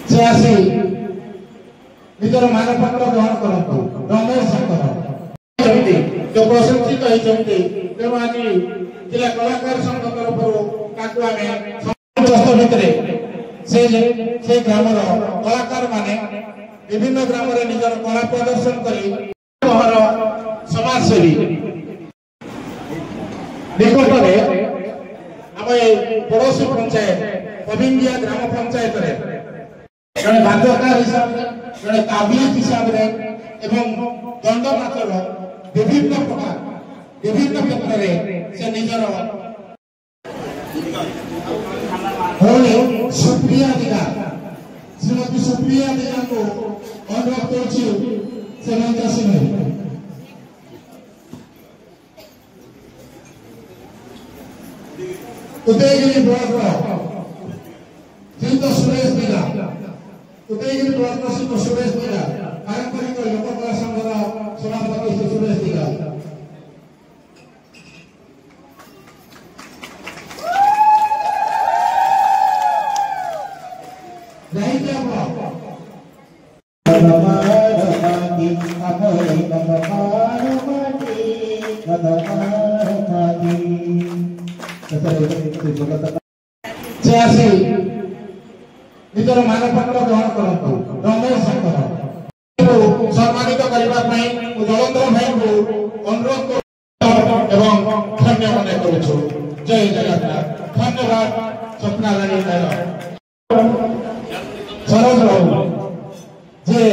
से आसी निजर मानपत्र ग्रहण करतु रमेश शंकर जो प्रशंसित होती तेणु आज जिला कलाकार संघ तरफ भितर से ग्राम कलाकार माने विभिन्न ग्राम निजर कला प्रदर्शन कर समाजसेवी निकट में आम पड़ोसी पंचायत पबिंगिया ग्राम पंचायत जड़े वाद्यकार हिसाब से जड़े काबिलियत हिसाब से दंड नाचर विभिन्न प्रकार विभिन्न क्षेत्र में से निजर सुप्रिया दिगा श्रीमती सुप्रिया दिगा को अनुरोध कर उदयगिरी ब्लॉक श्रीयुत सुरेश दिगा उदयगिरी ब्लॉक श्रीयुत सुरेश दिगा पारंपरिक लोककला संघर सभापति श्री सुरेश दिगा निजर मानपत्र ग्रहण करतु रमेश शंकर सम्मानित करने जलंधर भाई को अनुरोध धन्य मन करुँ। जय जगन्नाथ। धन्यवाद स्वप्ना रानी सरोज बाबू जे